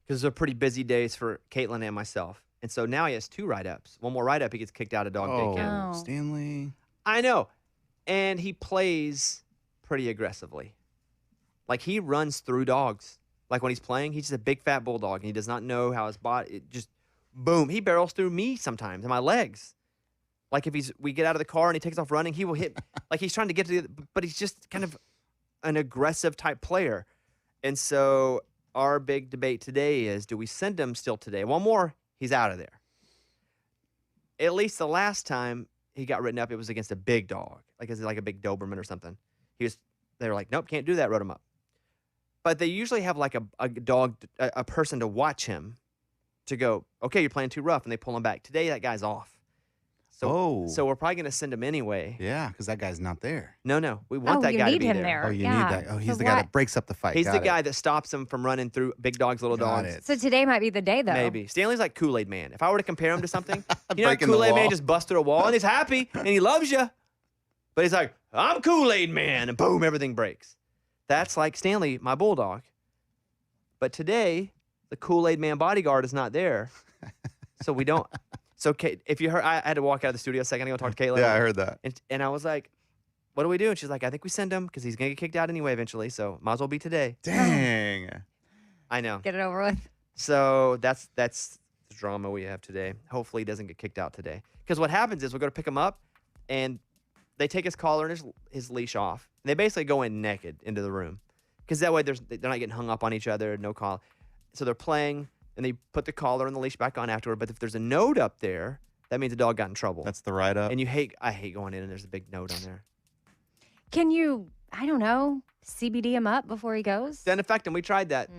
because they're pretty busy days for Caitlin and myself. And so now he has 2 write-ups. One more write-up, he gets kicked out of dog day camp. Oh, Stanley. I know. And he plays pretty aggressively. Like, he runs through dogs. Like, when he's playing, he's just a big, fat bulldog, and he does not know how his body, it just, boom. He barrels through me sometimes, and my legs. Like, if we get out of the car and he takes off running, he will hit, like, he's trying to get to the, but he's just kind of an aggressive type player. And so our big debate today is, do we send him still today? One more, he's out of there. At least the last time he got written up, it was against a big dog, like a big Doberman or something. They were like, nope, can't do that, wrote him up. But they usually have like a dog, a person to watch him to go, okay, you're playing too rough, and they pull him back. Today, that guy's off. So we're probably going to send him anyway. Yeah, because that guy's not there. No. We want that guy to be there. Oh, you need that. Oh, he's the guy that breaks up the fight. He's the guy that stops him from running through big dogs, little dogs. So today might be the day, though. Maybe. Stanley's like Kool-Aid Man. If I were to compare him to something, you know, Breaking the Kool-Aid Man wall. just busts through a wall, and he's happy, and he loves you. But he's like, I'm Kool-Aid Man, and boom, everything breaks. That's like Stanley, my bulldog. But today, the Kool-Aid Man bodyguard is not there, so we don't. So, Kate, if you heard, I had to walk out of the studio a second ago and talk to Caitlin. Yeah, I heard that. And I was like, what do we do? And she's like, I think we send him because he's going to get kicked out anyway eventually, so might as well be today. Dang. I know. Get it over with. So that's the drama we have today. Hopefully he doesn't get kicked out today. Because what happens is we go to pick him up, and they take his collar and his leash off. And they basically go in naked into the room. Because that way they're not getting hung up on each other, no collar. So they're playing, and they put the collar and the leash back on afterward. But if there's a note up there, that means the dog got in trouble. That's the write-up. And I hate going in and there's a big note on there. Can you, I don't know, CBD him up before he goes? Doesn't affect him. We tried that.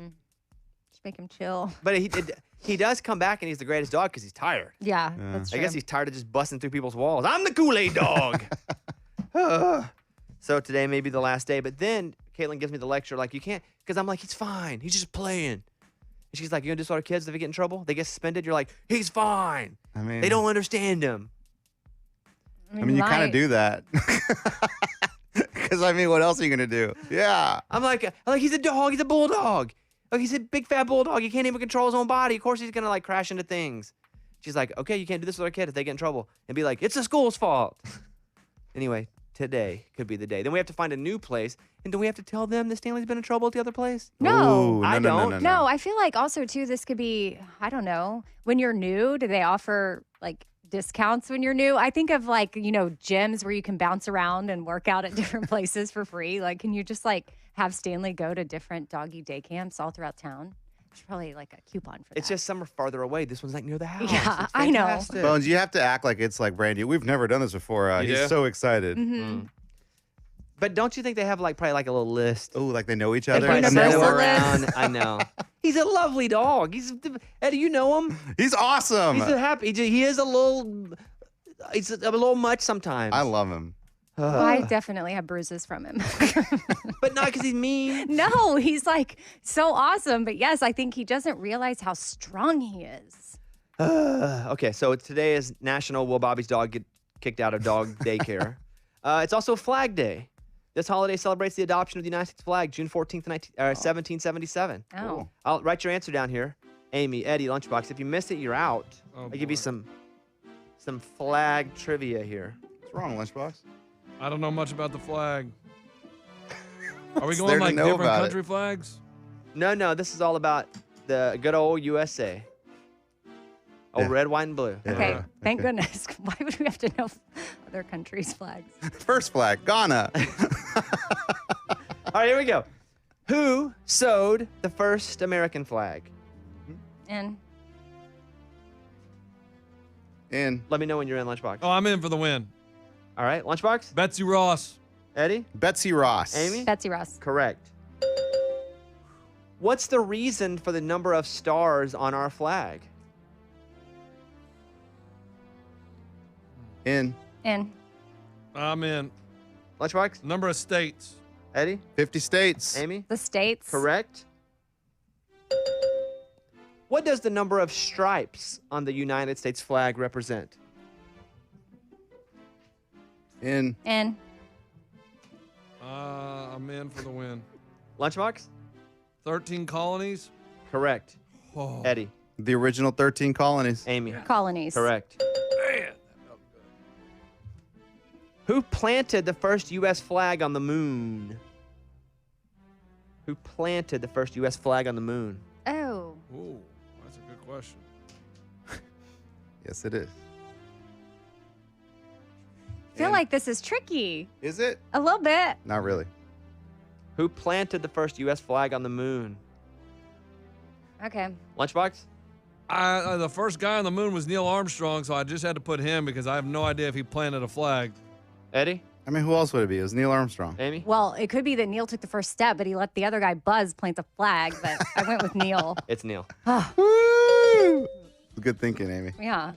Just make him chill. But he does come back, and he's the greatest dog because he's tired. Yeah, that's true. I guess he's tired of just busting through people's walls. I'm the Kool-Aid dog. So today may be the last day. But then Caitlin gives me the lecture like, you can't, because I'm like, he's fine. He's just playing. And she's like, you gonna do this to our kids if they get in trouble? They get suspended? You're like, he's fine. I mean, they don't understand him. I mean, you kind of do that. Because, I mean, what else are you going to do? Yeah. I'm like, he's a dog. He's a bulldog. Like, he's a big, fat bulldog. He can't even control his own body. Of course he's going to, like, crash into things. She's like, okay, you can't do this with our kid if they get in trouble. And be like, it's the school's fault. Anyway, today could be the day. Then we have to find a new place. And do we have to tell them that Stanley's been in trouble at the other place? No. Ooh, I don't. No, I feel like also, too, this could be, I don't know, when you're new, do they offer, like, discounts when you're new? I think of, like, you know, gyms where you can bounce around and work out at different places for free. Like, can you just, like, have Stanley go to different doggy day camps all throughout town? There's probably, like, a coupon for that. It's just some are farther away. This one's, like, near the house. Yeah, It's I know. fantastic. Bones, you have to act like it's like brand new. We've never done this before. Yeah. He's so excited. Mm-hmm. But don't you think they have, like, probably, like, a little list? Oh, like they know each They other. probably Universal send him list. around. I know. He's a lovely dog. Eddie, you know him. He's awesome. He's a happy. He is a little. He's a little much sometimes. I love him. Well, I definitely have bruises from him. But not because he's mean. No, he's, like, so awesome. But, yes, I think he doesn't realize how strong he is. Okay, so today is National Will Bobby's Dog Get Kicked Out of Dog Daycare. It's also Flag Day. This holiday celebrates the adoption of the United States flag, June 14th, 1777. Oh. Cool. I'll write your answer down here. Amy, Eddie, Lunchbox. If you missed it, you're out. Oh, I'll give you some flag trivia here. What's wrong, Lunchbox? I don't know much about the flag. Are we What's going there to like know different about it? country flags? No, this is all about the good old USA. Oh, Yeah. red, white, and blue. Okay, thank goodness. Why would we have to know other countries' flags? First flag, Ghana. All right, here we go. Who sewed the first American flag? And In. Let me know when you're in, Lunchbox. Oh, I'm in for the win. All right, Lunchbox? Betsy Ross. Eddie? Betsy Ross. Amy? Betsy Ross. Correct. What's the reason for the number of stars on our flag? In. And I'm in. Lunchbox? Number of states. Eddie? 50 states. Amy? the states. Correct. What does the number of stripes on the United States flag represent? In. And I'm in for the win. Lunchbox? 13 colonies? Correct. Oh. Eddie? The original 13 colonies. Amy? Colonies. Correct. Man. Who planted the first U.S. flag on the moon? Who planted the first U.S. flag on the moon? Oh. Ooh, that's a good question. Yes, it is. I feel like this is tricky. Is it? A little bit. Not really. Who planted the first U.S. flag on the moon? Okay. Lunchbox? The first guy on the moon was Neil Armstrong, so I just had to put him because I have no idea if he planted a flag. Eddie? I mean, who else would it be? It was Neil Armstrong. Amy? Well, it could be that Neil took the first step, but he let the other guy Buzz plant the flag, but I went with Neil. It's Neil. Woo! Good thinking, Amy. Yeah.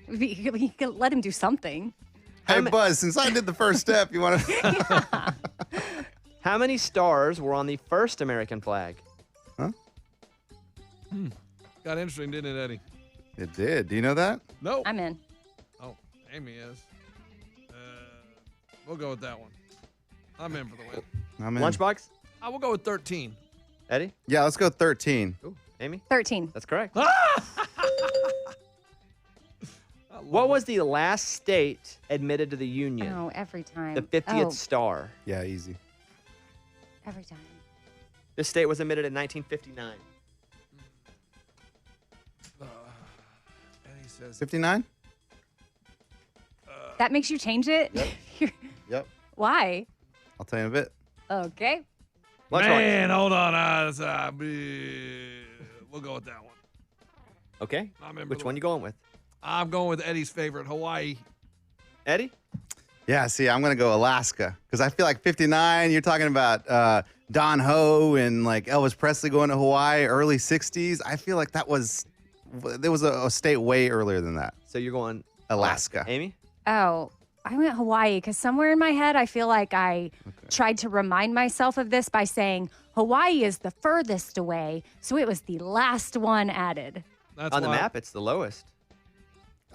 You could let him do something. Hey, Buzz, since I did the first step, you want to... How many stars were on the first American flag? Huh? Got interesting, didn't it, Eddie? It did. Do you know that? No. I'm in. Oh, Amy is. We'll go with that one. I'm in for the win. I'm in. Lunchbox? I will go with 13. Eddie? Yeah, let's go 13. Ooh, Amy? 13. That's correct. What was the last state admitted to the Union? Oh, every time. The 50th Oh, star. Yeah, easy. every time. This state was admitted in 1959. Eddie says 59? That makes you change it? Yep. Why? I'll tell you in a bit. Okay. Man, hold on. We'll go with that one. Okay. Which one you going with? I'm going with Eddie's favorite, Hawaii. Eddie? Yeah, see, I'm going to go Alaska because I feel like 59, you're talking about Don Ho and like Elvis Presley going to Hawaii, early 60s. I feel like there was a state way earlier than that. So you're going Alaska. Amy? Oh, I went Hawaii because somewhere in my head, I feel like I tried to remind myself of this by saying Hawaii is the furthest away, so it was the last one added. On the map, it's the lowest.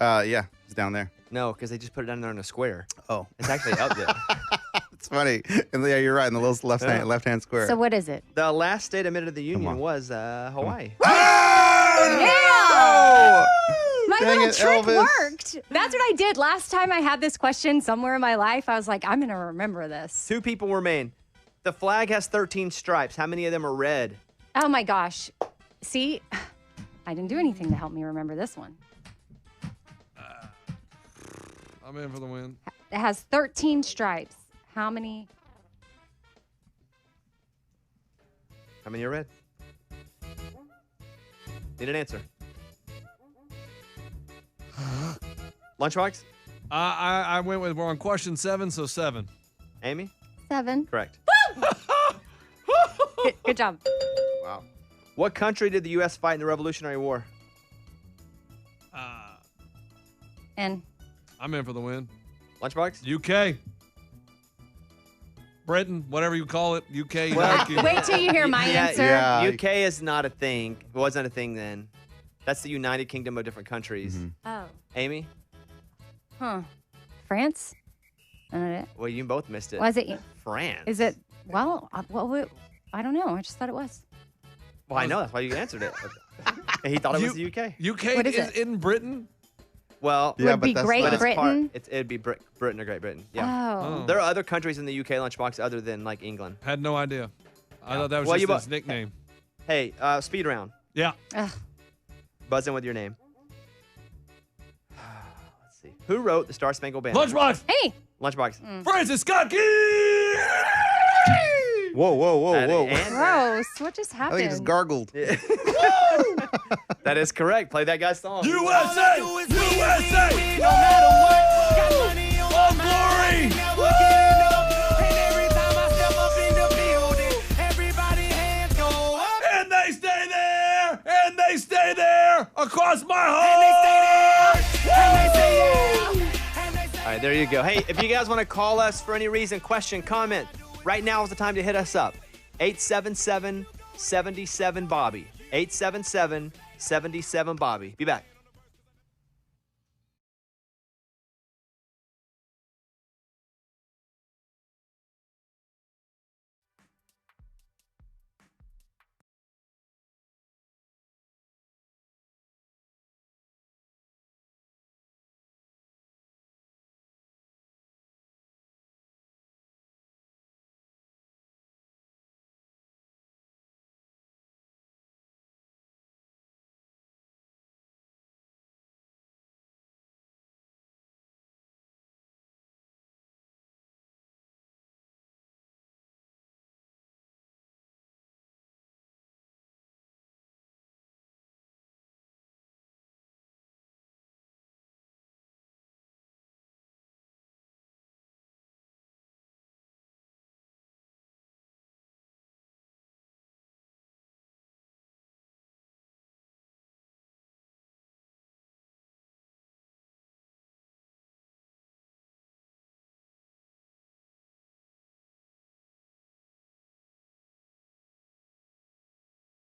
Yeah, it's down there. No, because they just put it down there in a square. Oh. It's actually up there. It's funny. And yeah, you're right, in the little left-hand square. So what is it? The last state admitted to the Union was Hawaii. Yeah! My Dang little it, trick Elvis. worked. That's what I did last time I had this question somewhere in my life. I was like, I'm going to remember this. 2 people remain. The flag has 13 stripes. How many of them are red? Oh my gosh. See, I didn't do anything to help me remember this one. I'm in for the win. It has 13 stripes. How many? How many are red? Need an answer. Lunchbox? I went with, we're on question 7, so 7. Amy? 7. Correct. Good job. Wow. What country did the U.S. fight in the Revolutionary War? And I'm in for the win. Lunchbox? UK. Britain, whatever you call it. UK. Well, wait till you hear my answer. Yeah. UK is not a thing. It wasn't a thing then. That's the United Kingdom of different countries. Oh. Amy? Huh. France? Well, you both missed it. Was it? France. Is it? Well, I don't know. I just thought it was. Well, I know. That's why you answered it. And he thought it was the UK. UK What is is it? in Britain? Well, Yeah, Would but be that's Great not- Britain? It'd be Britain or Great Britain. Yeah. Oh. There are other countries in the UK lunchbox other than like England. Had no idea. I thought that was Well, just you his nickname. Hey, speed round. Yeah. Ugh. Buzz in with your name. Let's see. Who wrote the Star Spangled Banner? Lunchbox. Hey. Lunchbox. Francis Scott Key. Whoa. Gross. What just I happened? think it's gargled. That is correct. Play that guy's song. USA! USA! No matter what, got money on glory! And they stay there! And they stay there! Across my home! All right, there you go. Hey, if you guys want to call us for any reason, question, comment, right now is the time to hit us up. 877-77-BOBBY. 877-77-BOBBY. Be back.